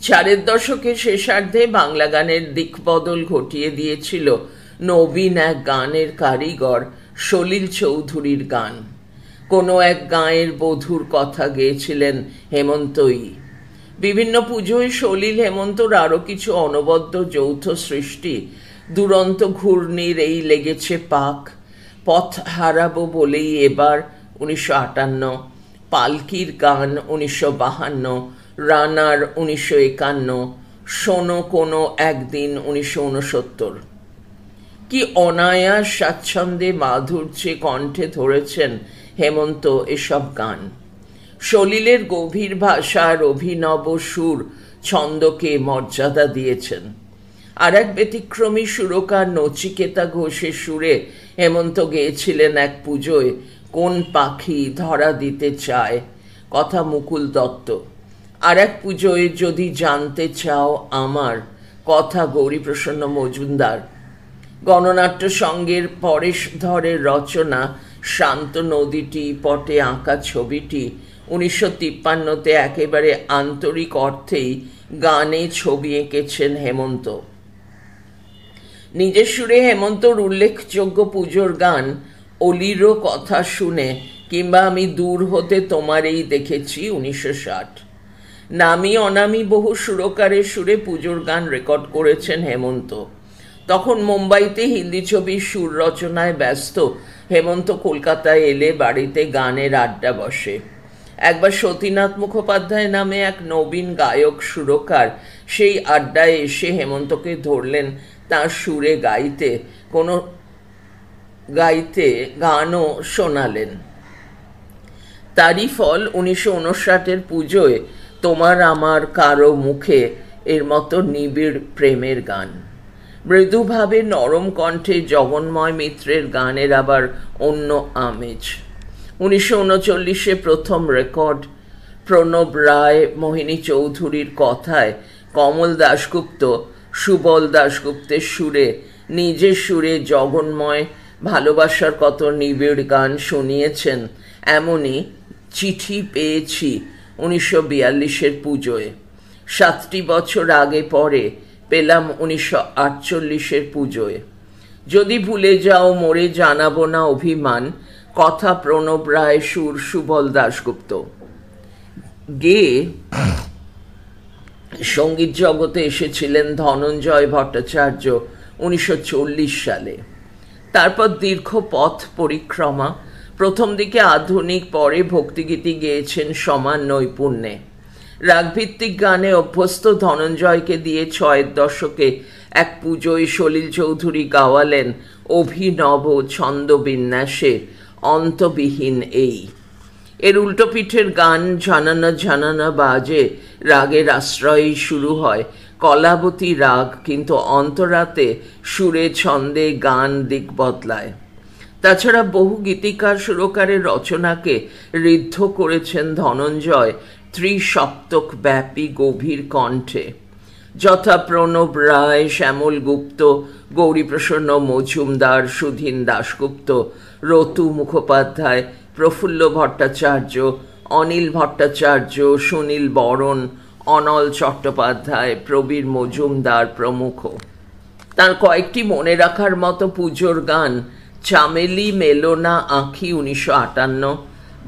4 দশকের শেষার্ধে বাংলা গানের দিকবদল ঘটিয়ে দিয়েছিল নবীন এক গানের কারিগর সলিল চৌধুরীর গান। কোনো এক গাঁয়ের বধূর কথা গেয়েছিলেন হেমন্তই। বিভিন্ন পুজোয় সলিল হেমন্তর আরও কিছু অনবদ্য যৌথ সৃষ্টি দুরন্ত ঘূর্ণির এই লেগেছে পাক, পথ হারাবো বলেই এবার 1958, পালকির গান 1952, রানার 1951, শোনো কোনো একদিন 1969। কি অনায়াস স্বাচ্ছন্দ্যে মাধুর্যে কণ্ঠে ধরেছেন হেমন্ত এসব গান। সলিলের গভীর ভাষার অভিনব সুর ছন্দকে মর্যাদা দিয়েছেন। আর এক ব্যতিক্রমী সুরকার নচিকেতা ঘোষের সুরে হেমন্ত গেয়েছিলেন এক পুজোয় কোন পাখি ধরা দিতে চায়, কথা মুকুল দত্ত। আর এক পুজোয় যদি জানতে চাও আমার, কথা গৌরীপ্রসন্ন মজুমদার। গণনাট্য সঙ্গের পরেশ ধরের রচনা শান্ত নদীটি পটে আঁকা ছবিটি 1953-তে একেবারে আন্তরিক অর্থেই গানে ছবি এঁকেছেন হেমন্ত। নিজের সুরে হেমন্তর উল্লেখযোগ্য পুজোর গান অলিরও কথা শুনে কিংবা আমি দূর হতে তোমারেই দেখেছি 1960। নামি অনামি বহু সুরকারের সুরে পুজোর গান রেকর্ড করেছেন হেমন্ত। তখন মুম্বাইতে হিন্দি ছবির সুর রচনায় ব্যস্ত হেমন্ত কলকাতায় এলে বাড়িতে গানের আড্ডা বসে। একবার সতীনাথ মুখোপাধ্যায় নামে এক নবীন গায়ক সুরকার সেই আড্ডায় এসে হেমন্তকে ধরলেন তাঁর সুরে গানও শোনালেন। তারই ফল 1959-এর পুজোয় তোমার আমার কারো মুখে এর মতো নিবিড় প্রেমের গান। মৃদুভাবে নরম কণ্ঠে জগন্ময় মিত্রের গানের আবার অন্য আমেজ। 1939-এ প্রথম রেকর্ড। প্রণব রায়, মোহিনী চৌধুরীর কথায় কমল দাশগুপ্ত সুবল দাশগুপ্তের সুরে নিজের সুরে জগন্ময় ভালোবাসার কত নিবিড় গান শুনিয়েছেন। এমনই চিঠি পেয়েছি 1942-এর পুজোয়। 7টি বছর আগে পরে পেলাম 1948-এর পুজোয়। যদি ভুলে যাও মোরে জানাবো না অভিমান, কথা প্রণব রায়, সুর সুবল দাশগুপ্ত। গেয়ে সঙ্গীত জগতে এসেছিলেন ধনঞ্জয় ভট্টাচার্য 1940 সালে। তারপর দীর্ঘ পথ পরিক্রমা। প্রথম দিকে আধুনিক, পরে ভক্তিগীতি গেয়েছেন সমান নৈপুণ্যে। রাগভিত্তিক গানে অভ্যস্ত ধনঞ্জয়কে দিয়ে 6-এর দশকে এক পুজোয় সলিল চৌধুরী গাওয়ালেন অভিনব ছন্দবিন্যাসে অন্তবিহীন এই। এর উল্টোপিঠের গান ঝানানা ঝানানা বাজে রাগের আশ্রয়েই শুরু হয় কলাবতী রাগ, কিন্তু অন্তরাতে সুরে ছন্দে গান দিক বদলায়। তাছাড়া বহু গীতিকার সুরকারের রচনাকে ঋদ্ধ করেছেন ধনঞ্জয় ত্রিসপ্তক ব্যাপী গভীর কণ্ঠে, যথা প্রণব রায়, শ্যামল গুপ্ত, গৌরীপ্রসন্ন মজুমদার, সুধীন দাশগুপ্ত, রতু মুখোপাধ্যায়, প্রফুল্ল ভট্টাচার্য, অনিল ভট্টাচার্য, সুনীল বরণ, অনল চট্টোপাধ্যায়, প্রবীর মজুমদার প্রমুখ। তার কয়েকটি মনে রাখার মতো পুজোর গান: চামেলি মেলো না আঁখি 1958,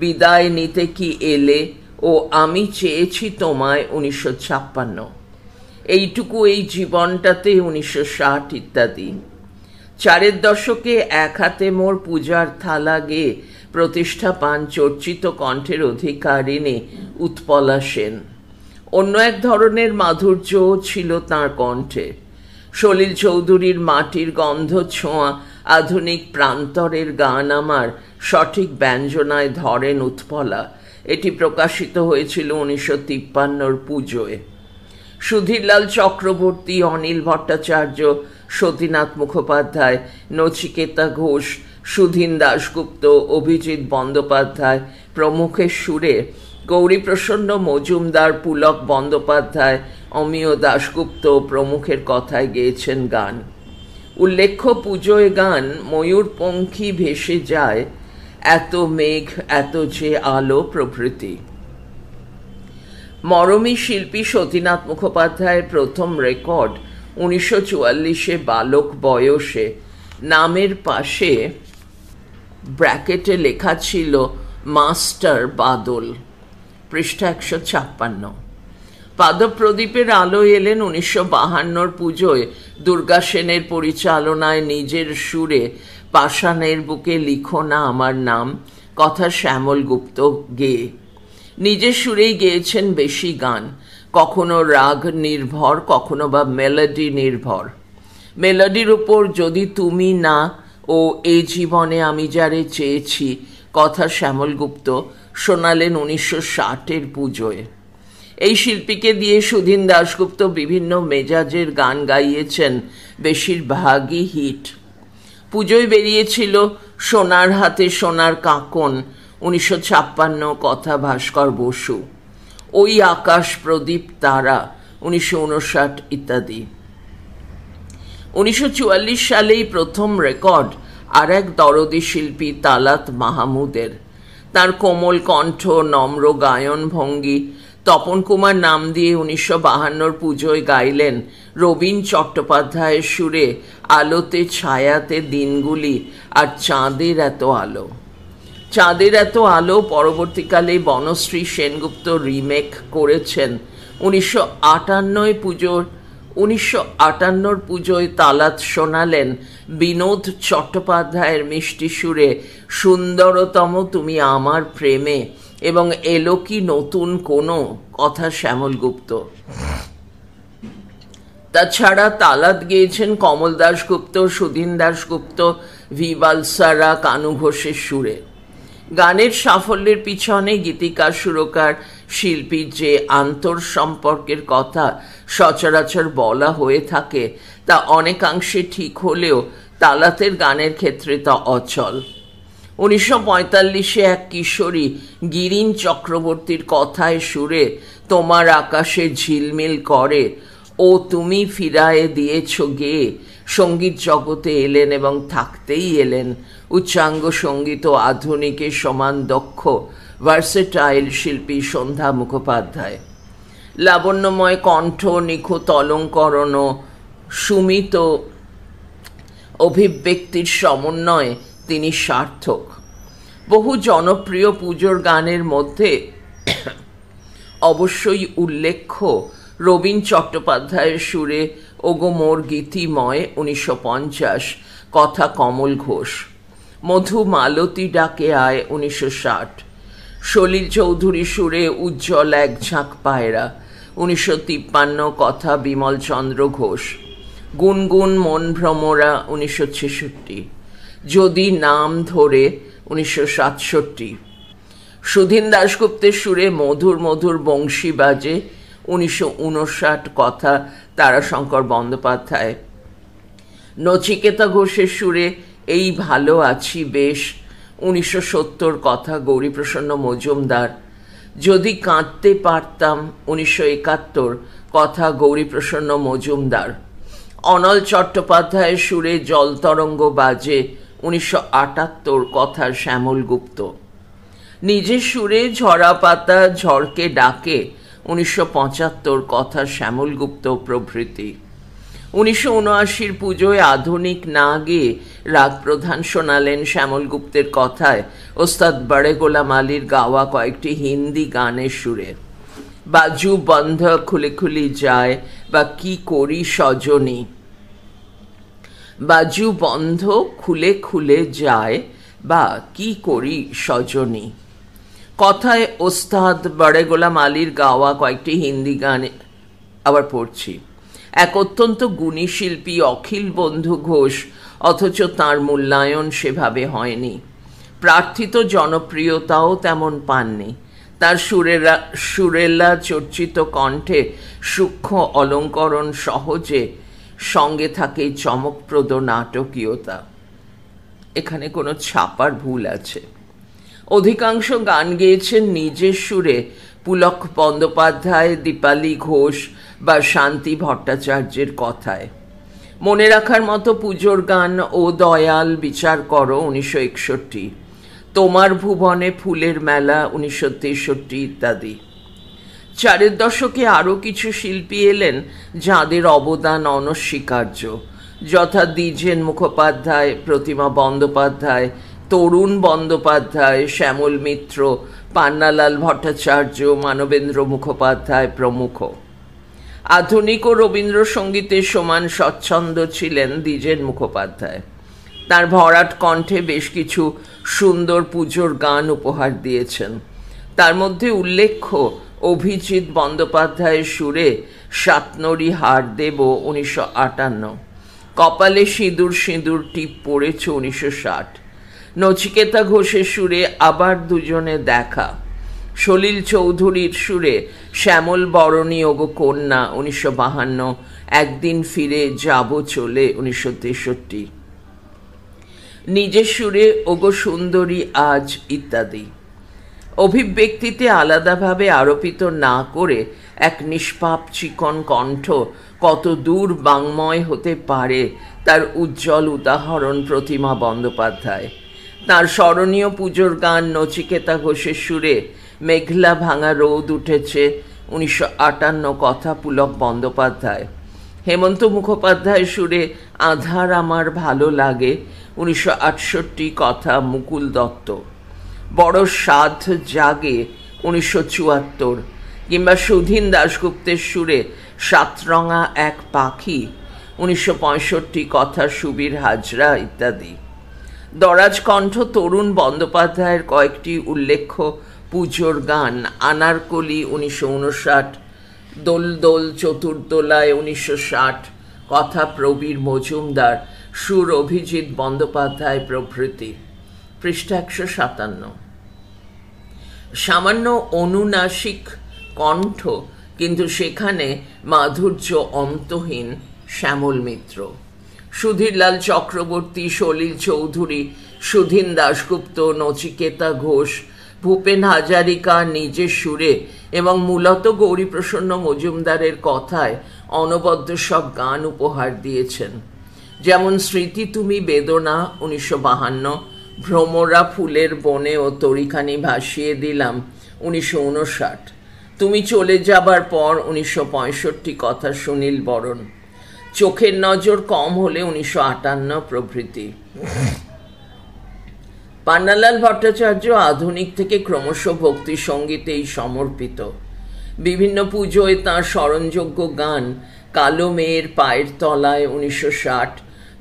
বিদায় নিতে কি এলে ও আমি চেয়েছি তোমায় 1956, এইটুকু এই জীবনটাতে 1960 ইত্যাদি। চারের দশকে এক হাতে মোর পূজার থালা গেয়ে প্রতিষ্ঠা পান চর্চিত কণ্ঠের অধিকারিণী উৎপলা সেন। অন্য এক ধরনের মাধুর্য ছিল তাঁর কণ্ঠে। সলিল চৌধুরীর মাটির গন্ধ ছোঁয়া আধুনিক প্রান্তরের গান আমার সঠিক ব্যঞ্জনায় ধরেন উৎপলা, এটি প্রকাশিত হয়েছিল 1953 পুজোয়। সুধীরলাল চক্রবর্তী, অনিল ভট্টাচার্য, সতীনাথ মুখোপাধ্যায়, নচিকেতা ঘোষ, সুধীন দাশগুপ্ত, অভিজিৎ বন্দ্যোপাধ্যায় প্রমুখের সুরে গৌরীপ্রসন্ন মজুমদার, পুলক বন্দ্যোপাধ্যায়, অমিয় দাশগুপ্ত প্রমুখের কথায় গেয়েছেন গান। উল্লেখ্য পুজোয় গান ময়ূরপঙ্খী ভেসে যায়, এত মেঘ এত যে আলো প্রভৃতি। মরমী শিল্পী সতীনাথ মুখোপাধ্যায়ের প্রথম রেকর্ড 1944-এ বালক বয়সে, নামের পাশে ব্র্যাকেটে লেখা ছিল মাস্টার বাদল, পৃষ্ঠা 156। পাদপ্রদীপের আলো এলেন 1952 পুজোয় দুর্গা সেনের পরিচালনায় নিজের সুরে পাষাণের বুকে লিখো না আমার নাম, কথা শ্যামল গুপ্ত গেয়ে। নিজের সুরেই গেয়েছেন বেশি গান, কখনো রাগ নির্ভর, কখনো বা মেলোডি নির্ভর। মেলোডির উপর যদি তুমি না ও এই জীবনে আমি যারে চেয়েছি, কথা শ্যামল গুপ্ত শোনালেন 1960-এর পুজোয়। এই শিল্পীকে দিয়ে সুধীন দাশগুপ্ত বিভিন্ন মেজাজের গান গাইয়েছেন, বেশিরভাগই হিট। পুজোয় বেরিয়েছিল সোনার হাতে সোনার কাঁকন 1956, কথা ভাস্কর বসু, ওই আকাশ প্রদীপ তারা 1959 ইত্যাদি। 1944 সালেই প্রথম রেকর্ড আর এক দরদি শিল্পী তালাত মাহমুদের। তার কোমল কণ্ঠ, নম্র গায়ন ভঙ্গি তপন কুমার নাম দিয়ে 1952 পুজোয় গাইলেন রবীন চট্টোপাধ্যায়ের সুরে আলোতে ছায়াতে দিনগুলি আর চাঁদের এত আলো। চাঁদের এত আলো পরবর্তীকালে বনশ্রী সেনগুপ্ত রিমেক করেছেন। 1958 পুজোয় তালাত শোনালেন বিনোদ চট্টোপাধ্যায়ের মিষ্টি সুরে সুন্দরতম তুমি আমার প্রেমে, এবং এলো কি নতুন কোনো, কথা শ্যামল গুপ্ত। তাছাড়া তালাত গেয়েছেন কমল দাশগুপ্ত, সুধীন দাশগুপ্ত, ভি বালসারা, কানু ঘোষের সুরে। গানের সাফল্যের পিছনে গীতিকার সুরকার শিল্পীর যে আন্তর সম্পর্কের কথা সচরাচর বলা হয়ে থাকে তা অনেকাংশে ঠিক হলেও তালাতের গানের ক্ষেত্রে তা অচল। 1945-এ এক কিশোরী গিরিন চক্রবর্তীর কথায় সুরে তোমার আকাশে ঝিলমিল করে ও তুমি ফিরায়ে দিয়েছ গেয়ে সঙ্গীত জগতে এলেন এবং থাকতেই এলেন উচ্চাঙ্গ সঙ্গীত ও আধুনিকের সমান দক্ষ ভার্সেটাইল শিল্পী সন্ধ্যা মুখোপাধ্যায়। লাবণ্যময় কণ্ঠ, নিখুঁত অলঙ্করণ ও সুমিত অভিব্যক্তির সমন্বয়ে তিনি সার্থক। বহু জনপ্রিয় পুজোর গানের মধ্যে অবশ্যই উল্লেখ্য রবীন চট্টোপাধ্যায়ের সুরে ওগো মোর গীতিময় 1950, কথা কমল ঘোষ। মধু মালতী ডাকে আয় 1960, সলিল চৌধুরী সুরে উজ্জ্বল এক ঝাঁক পায়রা 1953, কথা বিমল চন্দ্র ঘোষ। গুনগুন মন ভ্রমরা 1966, যদি নাম ধরে 1967। সুধীন দাশগুপ্তের সুরে মধুর মধুর বংশী বাজে 1959, কথা তারাশঙ্কর বন্দ্যোপাধ্যায়। নচিকেতা ঘোষের সুরে এই ভালো আছি বেশ, 1970 কথা গৌরীপ্রসন্ন মজুমদার। যদি কাঁদতে পারতাম, 1971 কথা গৌরীপ্রসন্ন মজুমদার। অনল চট্টোপাধ্যায়ের সুরে জলতরঙ্গ বাজে, 1978 কথা শ্যামল গুপ্ত। নিজের সুরে ঝরা পাতা ঝড়কে ডাকে, 1975 কথা শ্যামল গুপ্ত প্রভৃতি। 1979 পুজোয় আধুনিক না গেয়ে রাগ প্রধান শোনালেন শ্যামল গুপ্তের কথায় ওস্তাদ বড়ে গোলাম আলীর গাওয়া কয়েকটি হিন্দি গানের সুরে। বাজু বন্ধ খুলে খুলি যায় বা কি করি সজনী, বাজু বন্ধ খুলে খুলে যায় বা কি করি সজনী। কথায় ওস্তাদ বড়ে গোলাম আলীর গাওয়া কয়েকটি হিন্দি গান আবার পড়ছি। এক অত্যন্ত গুণী শিল্পী অখিল বন্ধু ঘোষ, অথচ তাঁর মূল্যায়ন সেভাবে হয়নি। প্রার্থিত জনপ্রিয়তাও তেমন পাননি। তার সুরেলা চর্চিত কণ্ঠে সূক্ষ্ম অলঙ্করণ সহজে, সঙ্গে থাকে চমকপ্রদ নাটকীয়তা। এখানে কোনো ছাপার ভুল আছে। অধিকাংশ গান গেয়েছেন নিজের সুরে পুলক বন্দ্যোপাধ্যায়, দীপালি ঘোষ বা শান্তি ভট্টাচার্যের কথায়। মনে রাখার মতো পুজোর গান ও দয়াল, বিচার করো 1961, তোমার ভুবনে ফুলের মেলা 1963 ইত্যাদি। চারের দশকে আরও কিছু শিল্পী এলেন যাঁদের অবদান অনস্বীকার্য, যথা দ্বিজেন মুখোপাধ্যায়, প্রতিমা বন্দ্যোপাধ্যায়, তরুণ বন্দ্যোপাধ্যায়, শ্যামল মিত্র, পান্নালাল ভট্টাচার্য, মানবেন্দ্র মুখোপাধ্যায় প্রমুখ। আধুনিক ও রবীন্দ্রসঙ্গীতের সমান স্বচ্ছন্দ ছিলেন দ্বিজেন মুখোপাধ্যায়। তার ভরাট কণ্ঠে বেশ কিছু সুন্দর পুজোর গান উপহার দিয়েছেন। তার মধ্যে উল্লেখ্য অভিজিৎ বন্দ্যোপাধ্যায়ের সুরে সাতনরি হার দেব 1958, কপালে সিঁদুর সিঁদুর টিপ পড়েছ 1960, নচিকেতা ঘোষের সুরে আবার দুজনে দেখা, সলিল চৌধুরীর সুরে শ্যামল বরণী ওগো কন্যা 1952, একদিন ফিরে যাব চলে 1963, নিজের সুরে ওগো সুন্দরী আজ ইত্যাদি। অভিব্যক্তিতে আলাদাভাবে আরোপিত না করে এক নিষ্পাপ চিকন কণ্ঠ কত দূর বাংময় হতে পারে তার উজ্জ্বল উদাহরণ প্রতিমা বন্দ্যোপাধ্যায়। তার স্মরণীয় পুজোর গান নচিকেতা ঘোষের সুরে মেঘলা ভাঙা রোদ উঠেছে 1958 কথা পুলক বন্দ্যোপাধ্যায়। হেমন্ত মুখোপাধ্যায়ের সুরে আধার আমার ভালো লাগে 1968 কথা মুকুল দত্ত। বড় সাধ জাগে 1974, কিংবা সুধীন দাশগুপ্তের সুরে সাতরঙা এক পাখি 1965 কথা সুবীর হাজরা ইত্যাদি। দরাজ কণ্ঠ তরুণ বন্দ্যোপাধ্যায়ের কয়েকটি উল্লেখ্য পুজোর গান আনারকলি 1959, দোল দোল চতুর্দোলায় 1960 কথা প্রবীর মজুমদার, সুর অভিজিৎ বন্দ্যোপাধ্যায় প্রভৃতি। পৃষ্ঠা 157। সামান্য অনুনাসিক কণ্ঠ, কিন্তু সেখানে মাধুর্য অন্তহীন শ্যামল মিত্র, সুধীরলাল চক্রবর্তী, সলিল চৌধুরী, সুধীন দাশগুপ্ত, নচিকেতা ঘোষ, ভূপেন হাজারিকা নিজের সুরে এবং মূলত গৌরীপ্রসন্ন মজুমদারের কথায় অনবদ্য সব গান উপহার দিয়েছেন, যেমন স্মৃতি তুমি বেদনা 1952, ভ্রমরা ফুলের বনে ও তরিখানি ভাসিয়ে দিলাম 1959, তুমি চলে যাবার পর 1965 কথা সুনীল বরণ, চোখের নজর কম হলে 1958 প্রভৃতি। পান্নালাল ভট্টাচার্য আধুনিক থেকে ক্রমশ ভক্তি সঙ্গীতেই সমর্পিত। বিভিন্ন পুজোয় তাঁর স্মরণযোগ্য গান কালো মেয়ের পায়ের তলায় 1960,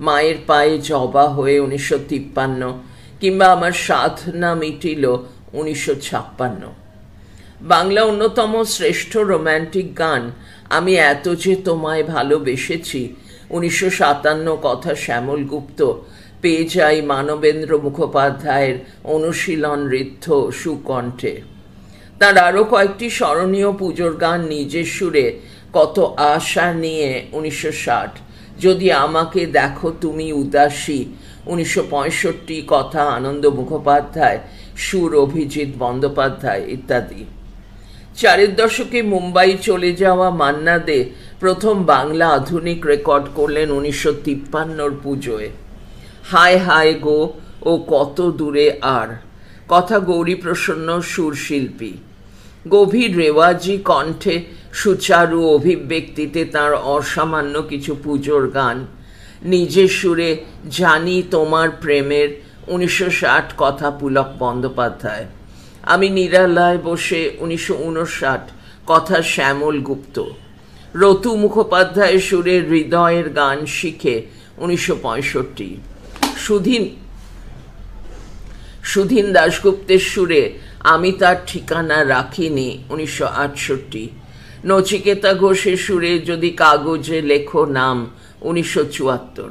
মায়ের পায়ে জবা হয়ে 1953, কিংবা আমার সাধনা মিটিল 1956। বাংলা অন্যতম শ্রেষ্ঠ রোম্যান্টিক গান আমি এত যে তোমায় ভালোবেসেছি 1957 কথা শ্যামল গুপ্ত পেয়ে যাই মানবেন্দ্র মুখোপাধ্যায়ের অনুশীলন ঋদ্ধ সুকণ্ঠে। তার আরও কয়েকটি স্মরণীয় পুজোর গান নিজের সুরে কত আশা নিয়ে 1960, যদি আমাকে দেখো তুমি উদাসী 1965 কথা আনন্দ মুখোপাধ্যায়, সুর অভিজিৎ বন্দ্যোপাধ্যায় ইত্যাদি। চারের দশকে মুম্বাই চলে যাওয়া মান্না দে প্রথম বাংলা আধুনিক রেকর্ড করলেন 1953 পুজোয়। হায় হায় গো ও কত দূরে আর, কথা গৌরীপ্রসন্ন সুরশিল্পী। গভীর রেওয়াজি কণ্ঠে সুচারু অভিব্যক্তিতে তাঁর অসামান্য কিছু পুজোর গান। নিজের সুরে জানি তোমার প্রেমের 1960 কথা পুলক বন্দ্যোপাধ্যায়। আমি নিরালায় বসে 1959 কথা শ্যামল গুপ্ত। রতু মুখোপাধ্যায়ের সুরে হৃদয়ের গান শিখে 1965। সুধীন দাশগুপ্তের সুরে আমি তার ঠিকানা রাখিনি 1968। নচিকেতা ঘোষের সুরে যদি কাগজে লেখো নাম 1974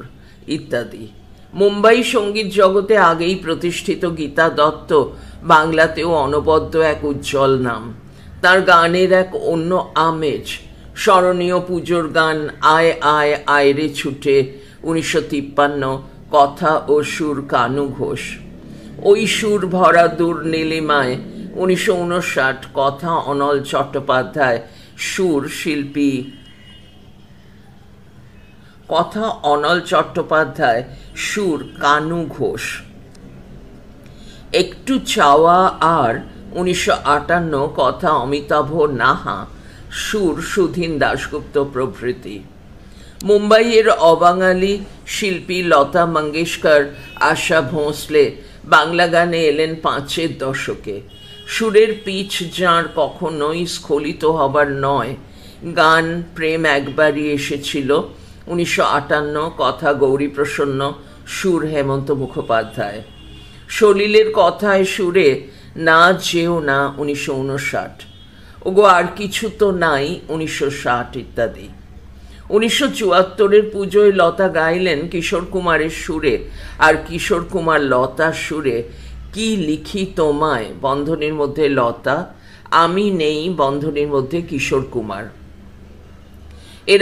ইত্যাদি। মুম্বাই সঙ্গীত জগতে আগেই প্রতিষ্ঠিত গীতা দত্ত বাংলাতেও অনবদ্য এক উজ্জ্বল নাম। তার গানের এক অন্য আমেজ। স্মরণীয় পুজোর গান আয় আয় আয়রে ছুটে 1953, কথা ও সুর কানু ঘোষ। ওই সুর ভরা দূর নীলিমায় 1959, কথা অনল চট্টোপাধ্যায়, সুর শিল্পী কথা অনল চট্টোপাধ্যায়, সুর কানু ঘোষ। একটু চাওয়া আর 1958, কথা অমিতাভ নাহা, সুর সুধীন দাশগুপ্ত প্রভৃতি। মুম্বাইয়ের অবাঙালি শিল্পী লতা মঙ্গেশকর, আশা ভোঁসলে বাংলা গানে এলেন 5-এর দশকে। সুরের পিচ যাঁর কখনোই স্খলিত হবার নয়। গান প্রেম একবারই এসেছিল 1958, কথা গৌরীপ্রসন্ন, সুর হেমন্ত মুখোপাধ্যায়। সলিলের কথায় সুরে না যেও না 1959, ওগো আর কিছু তো নাই 1960 ইত্যাদি। 1974 পুজোয় লতা গাইলেন কিশোর কুমারের সুরে, আর কিশোর কুমার লতার সুরে কি লিখি তোমায় বন্ধনীর মধ্যে লতা, আমি নেই বন্ধনীর মধ্যে কিশোর কুমার। এর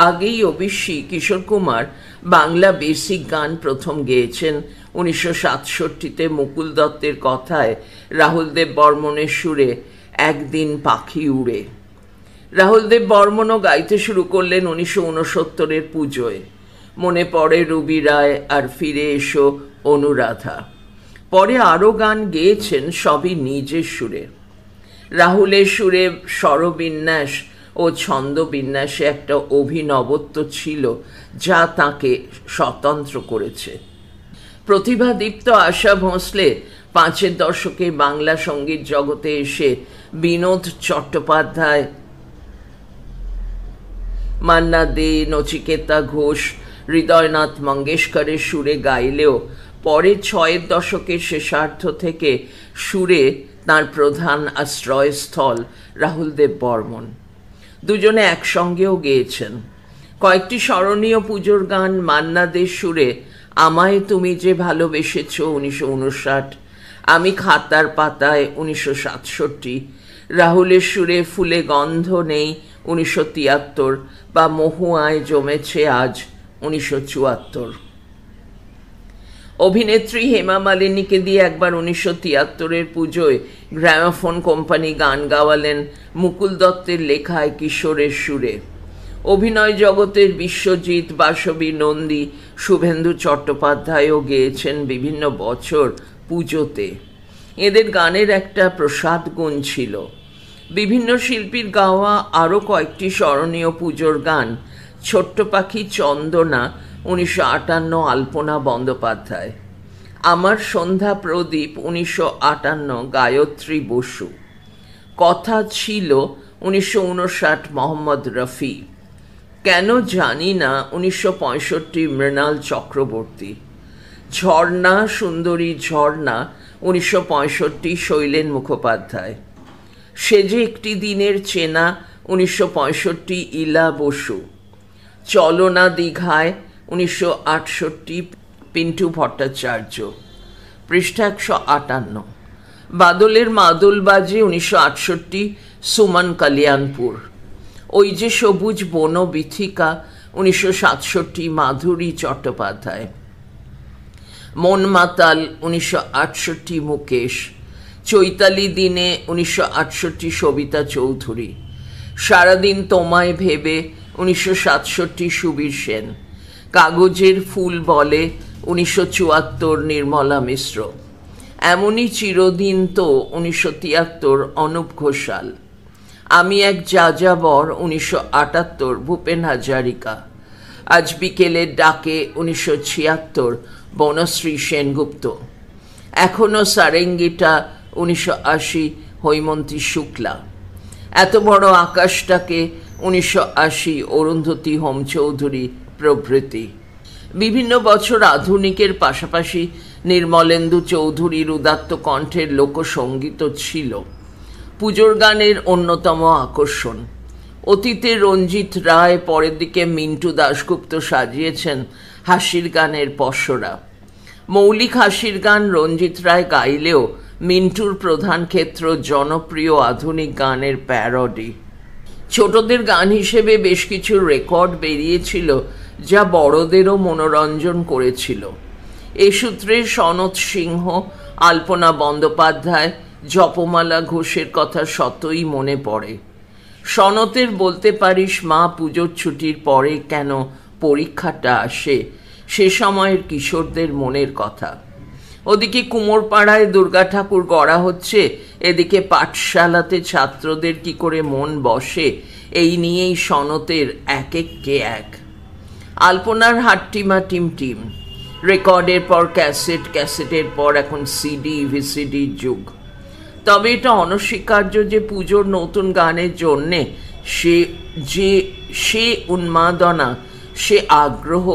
আগেই অবশ্যই কিশোর কুমার বাংলা বেসিক গান প্রথম গেয়েছেন 1967 মুকুল দত্তের কথায় রাহুল দেব বর্মনের সুরে একদিন পাখি উড়ে। রাহুল দেব বর্মনও গাইতে শুরু করলেন 1969 পুজোয়। মনে পড়ে রুবি রায় আর ফিরে এসো অনুরাধা। পরে আরও গান গেয়েছেন, সবই নিজের সুরে। রাহুলের সুরে স্বরবিন্যাস ও ছন্দবিন্যাসে একটা অভিনবত্ব ছিল যা তাকে স্বতন্ত্র করেছে। প্রতিভাদীপ্ত আশা ভোঁসলে 5-এর দশকে বাংলা সঙ্গীত জগতে এসে বিনোদ চট্টোপাধ্যায়, মান্না দে, নচিকেতা ঘোষ, হৃদয়নাথ মঙ্গেশকরের সুরে গাইলেও পরে 6-এর দশকের শেষার্ধ থেকে সুরে তাঁর প্রধান আশ্রয়স্থল রাহুল দেব বর্মন। দুজনে একসঙ্গেও গেয়েছেন। কয়েকটি স্মরণীয় পুজোর গান মান্না দের সুরে আমায় তুমি যে ভালোবেসেছ 1959, আমি খাতার পাতায় 1967, রাহুলের সুরে ফুলে গন্ধ নেই 1973 বা মহুয়ায় জমেছে আজ 1974। অভিনেত্রী হেমা মালিনীকে দিয়ে একবার 1973 পুজোয় গ্রামোফোন কোম্পানি গান গাওয়ালেন মুকুল দত্তের লেখায় কিশোরের সুরে। অভিনয় জগতের বিশ্বজিৎ, বাসবী নন্দী, শুভেন্দু চট্টোপাধ্যায়ও গেয়েছেন বিভিন্ন বছর পুজোতে। এদের গানের একটা প্রসাদ গুণ ছিল। বিভিন্ন শিল্পীর গাওয়া আরও কয়েকটি স্মরণীয় পুজোর গান: ছোট্ট পাখি চন্দনা 1958, আলপনা বন্দ্যোপাধ্যায়; আমার সন্ধ্যা প্রদীপ 1958, গায়ত্রী বসু; কথা ছিল 1959, মোহাম্মদ রফি; কেন জানি না 1965, মৃণাল চক্রবর্তী; ঝর্ণা সুন্দরী ঝর্ণা 1965, শৈলেন মুখোপাধ্যায়; সেজে একটি দিনের চেনা 1965, ইলা বসু; চলো না দীঘায় 1968, পিন্টু ভট্টাচার্য। পৃষ্ঠা 158। বাদলের মাদল বাজে 1968, সুমন কল্যাণপুর। ওই যে সবুজ বনবিথিকা 1967 মাধুরী চট্টোপাধ্যায়, মন মাতাল 1968 মুকেশ, চৈতালি দিনে 1968 সবিতা চৌধুরী, সারাদিন তোমায় ভেবে 1967 সুবীর সেন, কাগজের ফুল বলে 1974 নির্মলা মিশ্র, এমনই চিরদিন তো 1973 অনুপ ঘোষাল, আমি এক যাযাবর 1978 ভূপেন হাজারিকা, আজ বিকেলের ডাকে 1976 বনশ্রী সেনগুপ্ত, এখনো সারেঙ্গিটা 1980 হৈমন্তী শুক্লা, এত বড় আকাশটাকে 1980 অরুন্ধতী হোম চৌধুরী প্রভৃতি। বিভিন্ন বছর আধুনিকের পাশাপাশি নির্মলেন্দু চৌধুরীর উদাত্ত কণ্ঠের লোকসঙ্গীত ছিল পুজোর গানের অন্যতম আকর্ষণ। অতীতে রঞ্জিত রায়, পরের দিকে মিন্টু দাশগুপ্ত সাজিয়েছেন হাসির গানের পসরা। মৌলিক হাসির গান রঞ্জিত রায় গাইলেও মিন্টুর প্রধান ক্ষেত্র জনপ্রিয় আধুনিক গানের প্যারডি। ছোটদের গান হিসেবে বেশ কিছু রেকর্ড বেরিয়েছিল যা বড়দেরও মনোরঞ্জন করেছিল। এ সূত্রে সনত সিংহ, আলপনা বন্দ্যোপাধ্যায়, জপমালা ঘোষের কথা শতই মনে পড়ে। সনতের বলতে পারিস মা পুজোর ছুটির পরে কেন পরীক্ষাটা আসে, সে সময়ের কিশোরদের মনের কথা। ওদিকে কুমোরপাড়ায় দুর্গা ঠাকুর গড়া হচ্ছে, এদিকে পাঠশালাতে ছাত্রদের কি করে মন বসে, এই নিয়েই সনতের এক এককে এক। আলপনার হাট্টিমা টিমটিম, রেকর্ডের পর ক্যাসেট, ক্যাসেটের পর এখন সিডি ভিসিডির যুগ। তবে এটা অনস্বীকার্য যে পুজোর নতুন গানের জন্যে সে উন্মাদনা, সে আগ্রহ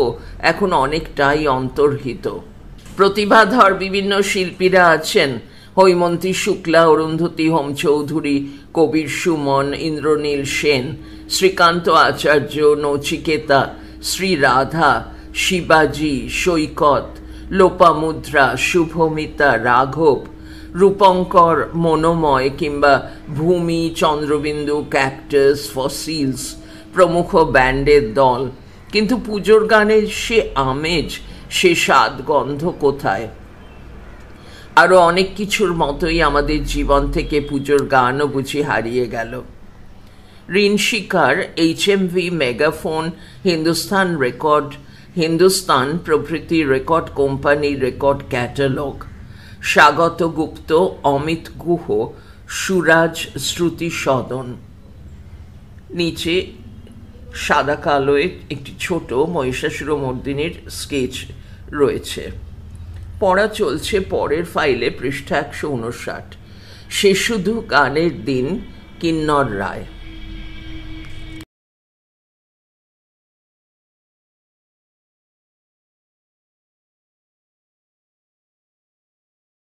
এখন অনেকটাই অন্তর্হিত। প্রতিভাধর বিভিন্ন শিল্পীরা আছেন, হৈমন্তী শুক্লা, অরুন্ধতী হোম চৌধুরী, কবির সুমন, ইন্দ্রনীল সেন, শ্রীকান্ত আচার্য, নচিকেতা, শ্রী রাধা, শিবাজি, সৈকত, লোপামুদ্রা, শুভমিতা, রাঘব, রূপঙ্কর, মনোময় কিংবা ভূমি, চন্দ্রবিন্দু, ক্যাকটাস, ফসিলস প্রমুখ ব্যান্ডের দল। কিন্তু পুজোর গানের সে আমেজ, সে স্বাদ গন্ধ কোথায়? আরও অনেক কিছুর মতোই আমাদের জীবন থেকে পুজোর গানও বুঝি হারিয়ে গেল। ঋণ শিকার HMV, megaphone, Hindustan record, Hindustan প্রভৃতি রেকর্ড কোম্পানির রেকর্ড ক্যাটালগ, স্বাগত গুপ্ত, অমিত গুহ, সুরাজ, শ্রুতি সদন। নিচে সাদা কালোয় একটি ছোট মহিষাসুরমর্দিনীর স্কেচ রয়েছে। পড়া চলছে পরের ফাইলে, পৃষ্ঠা 159। সে শুধু গানের দিন, কিন্নর রায়।